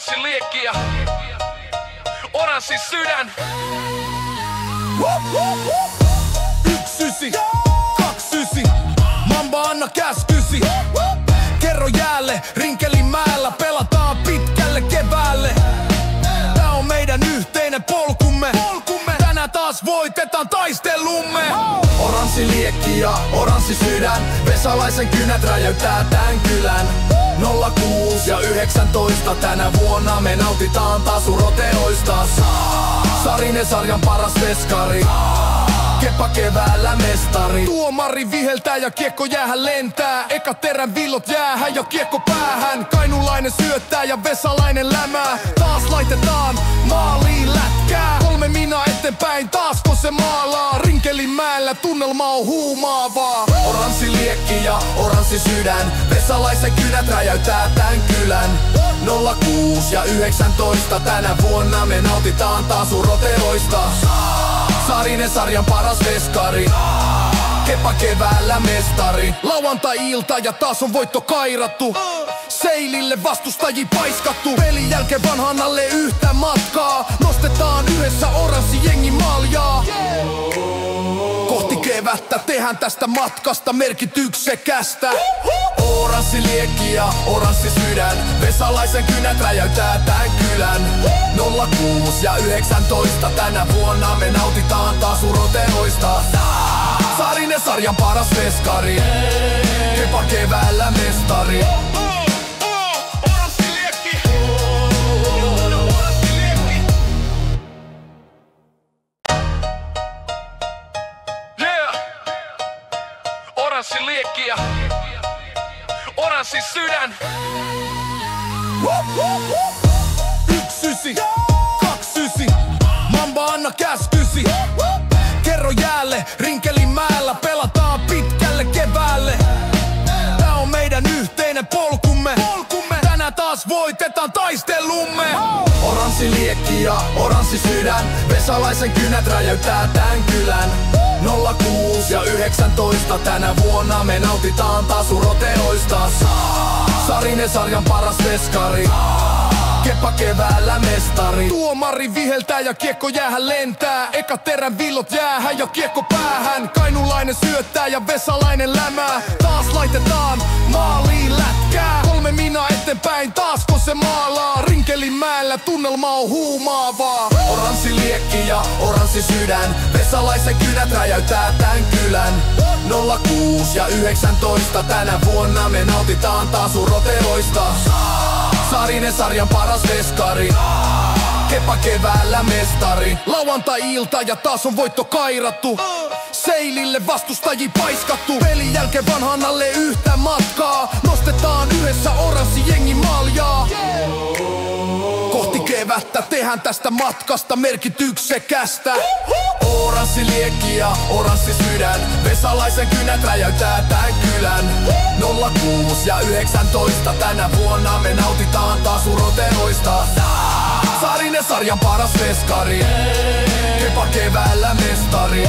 Oranssi liekki ja oranssi sydän. 1-9, 2-9, Mamba anna käskysi. Kerro jäälle, Rinkelinmäellä pelataan pitkälle keväälle. Tää on meidän yhteinen polkumme. Tänään taas voitetaan taistelumme. Oranssi liekki ja oranssi sydän, Vesalaisen kynät räjäyttää tän kylän. 06 ja 19 tänä vuonna me nautitaan taas uroteoista. Sarinen sarjan paras veskari, Keppa keväällä mestari. Tuomari viheltää ja kiekko jäähän lentää. Eka terän villot jäähän ja kiekko päähän. Kainulainen syöttää ja Vesalainen lämää. Taas laitetaan maaliin lätkää. 3 minaa eteenpäin taas kun se maalaa. Rinkelinmäellä tunnelma on huumaavaa. Oranssi liekki ja oranssi sydän, Vesalaisen kynät räjäyttää tän kylän. 06 ja 19 tänä vuonna me nautitaan taas uroteoista. Sarinen sarjan paras veskari, Keppa keväällä mestari. Lauantai-ilta ja taas on voitto kairattu. Seilille vastustajia paiskattu. Pelin jälkeen vanhan alle yhtä matkaa. Nostetaan yhdessä oranssi jengi maljaa. Kohti kevättä tehdään tästä matkasta merkityksekästä. Oranssi liekki ja oranssi sydän, Vesalaisen kynät räjäyttää tän kylän. 06 ja 19 tänä vuonna me nautitaan taas uroteoista. Sarinen sarjan paras veskari, Keppa keväällä mestari. Oranssi liekki. Oranssi liekki. Yeah. Oranssi liekki ja oranssi sydän. 1-9, 2-9, Mamba anna käskysi. Kerro jäälle, Rinkelinmäellä pelataan pitkälle keväälle. Tää on meidän yhteinen polkumme. Tänään taas voitetaan taistelumme. Oranssi liekki ja oranssi sydän, Vesalaisen kynät räjäyttää tän kylän. 06 ja 19 tänä vuonna me nautitaan taas uroteoista. Sarinen sarjan paras veskari, Keppa keväällä mestari. Tuomari viheltää ja kiekko jäähän lentää. Eka terän villot jäähän ja kiekko päähän. Kainulainen syöttää ja Vesalainen lämää. Taas laitetaan maaliin lätkää. 3 minaa eteenpäin taas kun se maalaa. Rinkelinmäellä tunnelma on huumaavaa. Oranssi liekki ja oranssi sydän, Vesalaisen kynät räjäyttää tän kylän. 06 ja 19 tänä vuonna me nautitaan taas uroteoista. Sarinen sarjan paras veskari, Keppa keväällä mestari. Lauantai-ilta ja taas on voitto kairattu. Seilille vastustajia paiskattu. Pelin jälkeen vanhan alle yhtä matkaa. Nostetaan yhdessä oranssi jengi maljaa. Kohti kevättä tehdään tästä matkasta merkityksekästä. Oranssi liekki ja oranssi sydän, Vesalaisen kynät räjäyttää tän kylän. 06 ja 19 tänä vuonna me nautitaan taas uroteoista. Sarinen sarjan paras veskari, Keppa keväällä mestari.